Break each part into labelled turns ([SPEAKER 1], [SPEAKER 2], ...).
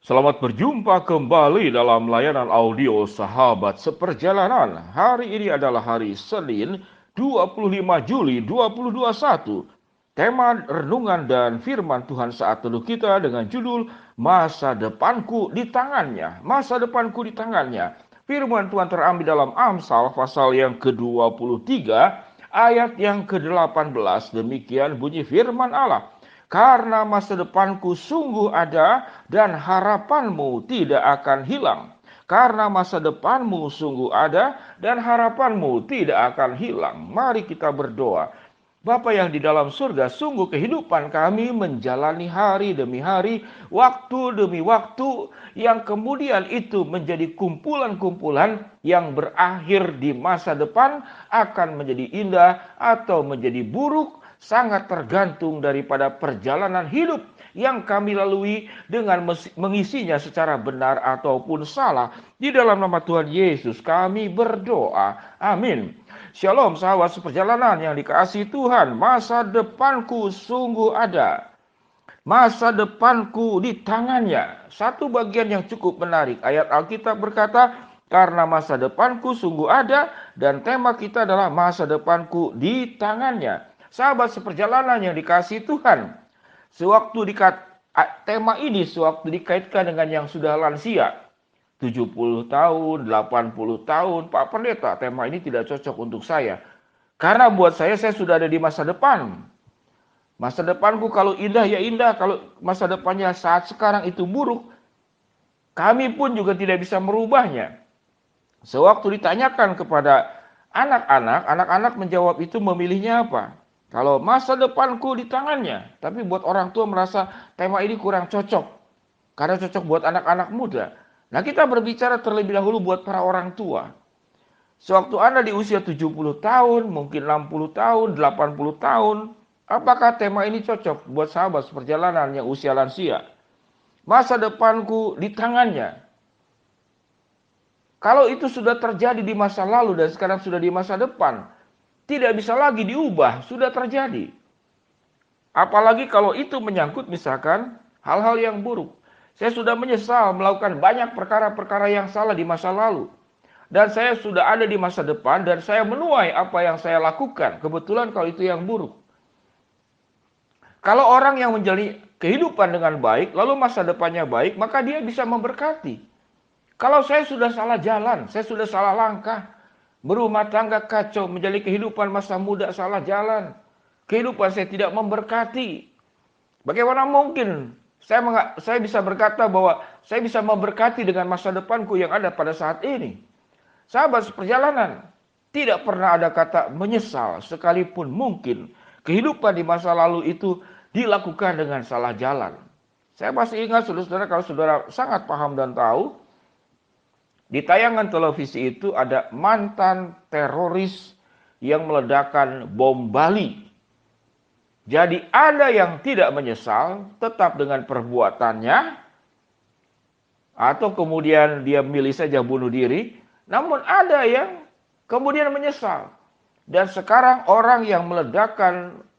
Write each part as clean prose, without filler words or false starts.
[SPEAKER 1] Selamat berjumpa kembali dalam layanan audio Sahabat Seperjalanan. Hari ini adalah hari Senin, 25 Juli 2021. Tema renungan dan firman Tuhan saat teduh kita dengan judul Masa Depanku di Tangannya. Masa depanku di tangannya. Firman Tuhan terambil dalam Amsal pasal yang ke-23 ayat yang ke-18. Demikian bunyi firman Allah. Karena masa depanku sungguh ada dan harapanmu tidak akan hilang. Karena masa depanmu sungguh ada dan harapanmu tidak akan hilang. Mari kita berdoa. Bapa yang di dalam surga, sungguh kehidupan kami menjalani hari demi hari, waktu demi waktu, yang kemudian itu menjadi kumpulan-kumpulan yang berakhir di masa depan akan menjadi indah atau menjadi buruk, sangat tergantung daripada perjalanan hidup yang kami lalui dengan mengisinya secara benar ataupun salah. Di dalam nama Tuhan Yesus kami berdoa. Amin. Shalom sahabat seperjalanan yang dikasihi Tuhan. Masa depanku sungguh ada. Masa depanku di tangannya. Satu bagian yang cukup menarik. Ayat Alkitab berkata, karena masa depanku sungguh ada, dan tema kita adalah masa depanku di tangannya. Sahabat seperjalanan yang dikasihi Tuhan, tema ini sewaktu dikaitkan dengan yang sudah lansia, 70 tahun, 80 tahun, Pak Pendeta, tema ini tidak cocok untuk saya. Karena buat saya sudah ada di masa depan. Masa depanku kalau indah ya indah, kalau masa depannya saat sekarang itu buruk, kami pun juga tidak bisa merubahnya. Sewaktu ditanyakan kepada anak-anak menjawab itu memilihnya apa? Kalau masa depanku di tangannya, tapi buat orang tua merasa tema ini kurang cocok. Karena cocok buat anak-anak muda. Nah, kita berbicara terlebih dahulu buat para orang tua. Sewaktu Anda di usia 70 tahun, mungkin 60 tahun, 80 tahun, apakah tema ini cocok buat sahabat seperjalanan yang usia lansia? Masa depanku di tangannya. Kalau itu sudah terjadi di masa lalu dan sekarang sudah di masa depan, tidak bisa lagi diubah, sudah terjadi. Apalagi kalau itu menyangkut misalkan hal-hal yang buruk. Saya sudah menyesal melakukan banyak perkara-perkara yang salah di masa lalu. Dan saya sudah ada di masa depan dan saya menuai apa yang saya lakukan. Kebetulan kalau itu yang buruk. Kalau orang yang menjalani kehidupan dengan baik, lalu masa depannya baik, maka dia bisa memberkati. Kalau saya sudah salah jalan, saya sudah salah langkah, berumah tangga kacau, menjalani kehidupan masa muda salah jalan, kehidupan saya tidak memberkati. Bagaimana mungkin saya bisa berkata bahwa saya bisa memberkati dengan masa depanku yang ada pada saat ini? Sahabat seperjalanan, tidak pernah ada kata menyesal sekalipun mungkin kehidupan di masa lalu itu dilakukan dengan salah jalan. Saya masih ingat saudara-saudara, kalau saudara sangat paham dan tahu, di tayangan televisi itu ada mantan teroris yang meledakkan bom Bali. Jadi ada yang tidak menyesal tetap dengan perbuatannya, atau kemudian dia milih saja bunuh diri. Namun ada yang kemudian menyesal. Dan sekarang orang yang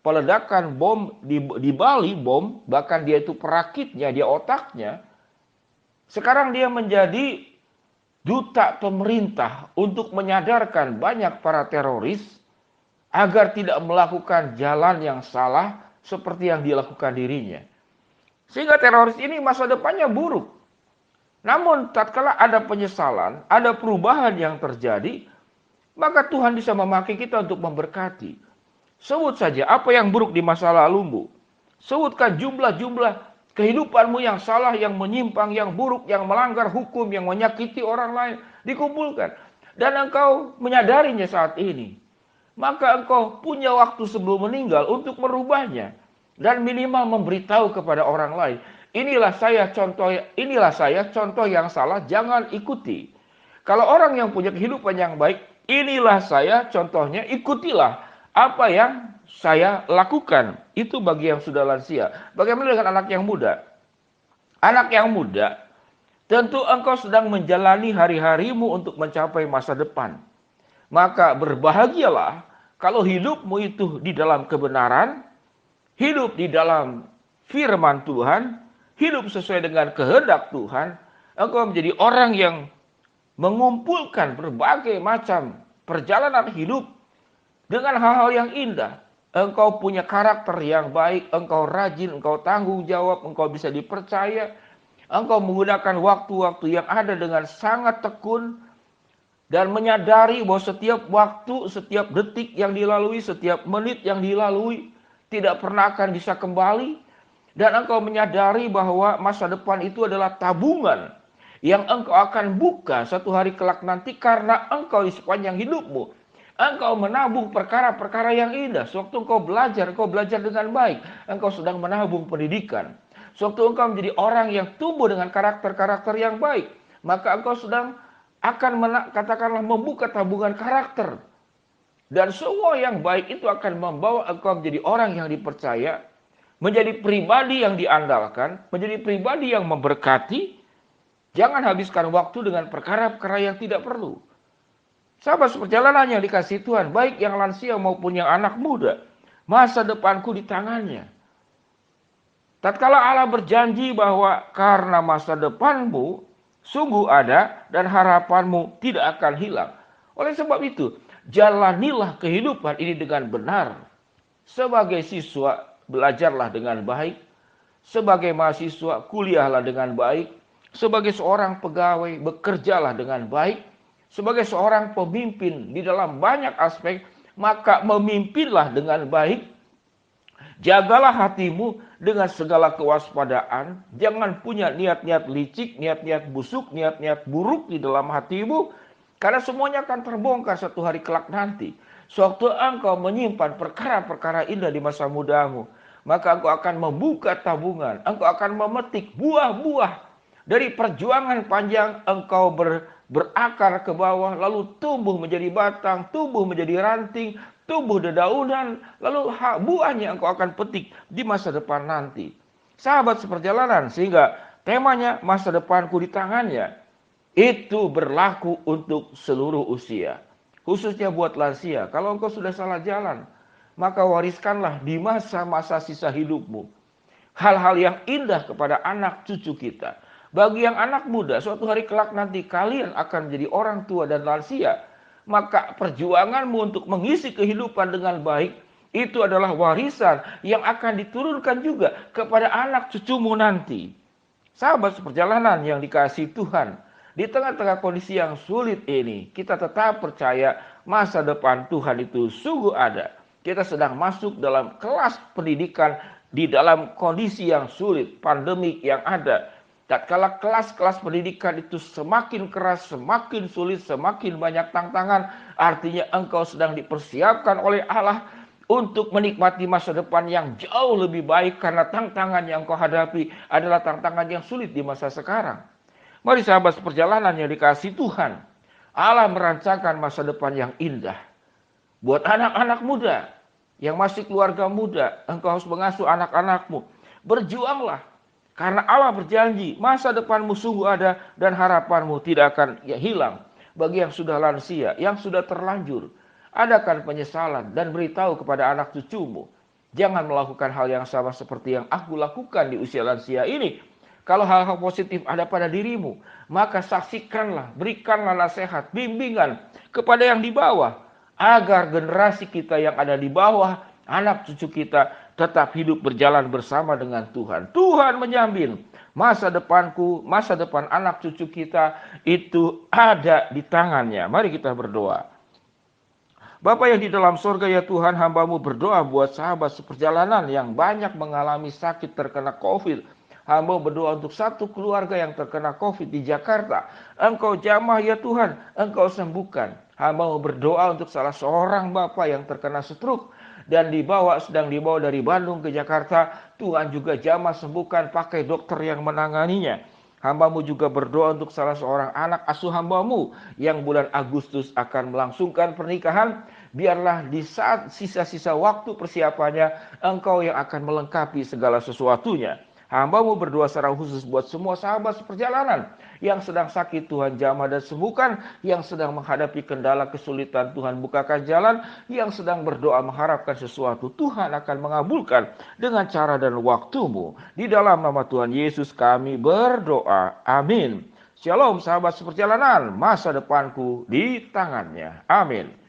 [SPEAKER 1] peledakan bom di Bali, bahkan dia itu perakitnya, dia otaknya, sekarang dia menjadi duta pemerintah untuk menyadarkan banyak para teroris agar tidak melakukan jalan yang salah seperti yang dilakukan dirinya. Sehingga teroris ini masa depannya buruk. Namun tatkala ada penyesalan, ada perubahan yang terjadi, maka Tuhan bisa memakai kita untuk memberkati. Sebut saja apa yang buruk di masa lalumu. Sebutkan jumlah-jumlah kehidupanmu yang salah, yang menyimpang, yang buruk, yang melanggar hukum, yang menyakiti orang lain, dikumpulkan. Dan engkau menyadarinya saat ini. Maka engkau punya waktu sebelum meninggal untuk merubahnya. Dan minimal memberitahu kepada orang lain. Inilah saya contoh yang salah, jangan ikuti. Kalau orang yang punya kehidupan yang baik, inilah saya contohnya, ikutilah apa yang saya lakukan. Itu bagi yang sudah lansia. Bagaimana dengan anak yang muda? Anak yang muda, tentu engkau sedang menjalani hari-harimu untuk mencapai masa depan. Maka berbahagialah kalau hidupmu itu di dalam kebenaran, hidup di dalam firman Tuhan, hidup sesuai dengan kehendak Tuhan, engkau menjadi orang yang mengumpulkan berbagai macam perjalanan hidup dengan hal-hal yang indah. Engkau punya karakter yang baik, engkau rajin, engkau tanggung jawab, engkau bisa dipercaya. Engkau menggunakan waktu-waktu yang ada dengan sangat tekun dan menyadari bahwa setiap waktu, setiap detik yang dilalui, setiap menit yang dilalui tidak pernah akan bisa kembali. Dan engkau menyadari bahwa masa depan itu adalah tabungan yang engkau akan buka satu hari kelak nanti, karena engkau di sepanjang hidupmu engkau menabung perkara-perkara yang indah. Sewaktu engkau belajar dengan baik, engkau sedang menabung pendidikan. Sewaktu engkau menjadi orang yang tumbuh dengan karakter-karakter yang baik, maka engkau sedang akan katakanlah membuka tabungan karakter. Dan semua yang baik itu akan membawa engkau menjadi orang yang dipercaya, menjadi pribadi yang diandalkan, menjadi pribadi yang memberkati. Jangan habiskan waktu dengan perkara-perkara yang tidak perlu. Sahabat seperjalanan yang dikasihi Tuhan, baik yang lansia maupun yang anak muda, masa depanku di tangannya. Tatkala Allah berjanji bahwa karena masa depanmu sungguh ada dan harapanmu tidak akan hilang. Oleh sebab itu, jalanilah kehidupan ini dengan benar. Sebagai siswa, belajarlah dengan baik. Sebagai mahasiswa, kuliahlah dengan baik. Sebagai seorang pegawai, bekerjalah dengan baik. Sebagai seorang pemimpin di dalam banyak aspek, maka memimpinlah dengan baik. Jagalah hatimu dengan segala kewaspadaan. Jangan punya niat-niat licik, niat-niat busuk, niat-niat buruk di dalam hatimu. Karena semuanya akan terbongkar satu hari kelak nanti. Sewaktu engkau menyimpan perkara-perkara indah di masa mudamu, maka engkau akan membuka tabungan. Engkau akan memetik buah-buah dari perjuangan panjang. Engkau berakar ke bawah, lalu tumbuh menjadi batang, tumbuh menjadi ranting, tumbuh dedaunan, lalu buahnya engkau akan petik di masa depan nanti. Sahabat seperjalanan, sehingga temanya masa depanku di tangannya, itu berlaku untuk seluruh usia. Khususnya buat lansia, kalau engkau sudah salah jalan, maka wariskanlah di masa-masa sisa hidupmu hal-hal yang indah kepada anak cucu kita. Bagi yang anak muda, suatu hari kelak nanti kalian akan menjadi orang tua dan lansia, maka perjuanganmu untuk mengisi kehidupan dengan baik itu adalah warisan yang akan diturunkan juga kepada anak cucumu nanti. Sahabat seperjalanan yang dikasihi Tuhan, di tengah-tengah kondisi yang sulit ini, kita tetap percaya masa depan Tuhan itu sungguh ada. Kita sedang masuk dalam kelas pendidikan di dalam kondisi yang sulit, pandemik yang ada. Tatkala kelas-kelas pendidikan itu semakin keras, semakin sulit, semakin banyak tantangan, artinya engkau sedang dipersiapkan oleh Allah untuk menikmati masa depan yang jauh lebih baik, karena tantangan yang engkau hadapi adalah tantangan yang sulit di masa sekarang. Mari sahabat seperjalanan yang dikasihi Tuhan, Allah merancangkan masa depan yang indah. Buat anak-anak muda yang masih keluarga muda, engkau harus mengasuh anak-anakmu. Berjuanglah, karena Allah berjanji masa depanmu sungguh ada dan harapanmu tidak akan hilang. Bagi yang sudah lansia, yang sudah terlanjur, adakan penyesalan dan beritahu kepada anak cucumu. Jangan melakukan hal yang sama seperti yang aku lakukan di usia lansia ini. Kalau hal-hal positif ada pada dirimu, maka saksikanlah, berikanlah nasihat, bimbingan kepada yang di bawah, agar generasi kita yang ada di bawah, anak cucu kita tetap hidup berjalan bersama dengan Tuhan. Tuhan menjamin masa depanku, masa depan anak cucu kita itu ada di tangannya. Mari kita berdoa. Bapa yang di dalam sorga, ya Tuhan, hamba-Mu berdoa buat sahabat seperjalanan yang banyak mengalami sakit terkena COVID. Hamba berdoa untuk satu keluarga yang terkena COVID di Jakarta. Engkau jamah ya Tuhan, Engkau sembuhkan. Hamba berdoa untuk salah seorang bapak yang terkena stroke dan sedang dibawa dari Bandung ke Jakarta. Tuhan juga jamah sembuhkan, pakai dokter yang menanganinya. Hamba-Mu juga berdoa untuk salah seorang anak asuh hamba-Mu yang bulan Agustus akan melangsungkan pernikahan. Biarlah di saat sisa-sisa waktu persiapannya, Engkau yang akan melengkapi segala sesuatunya. Hamba-Mu berdoa secara khusus buat semua sahabat seperjalanan yang sedang sakit, Tuhan jamah dan sembuhkan, yang sedang menghadapi kendala kesulitan, Tuhan bukakan jalan, yang sedang berdoa mengharapkan sesuatu, Tuhan akan mengabulkan dengan cara dan waktu-Mu. Di dalam nama Tuhan Yesus kami berdoa. Amin. Shalom sahabat seperjalanan, masa depanku di tangannya. Amin.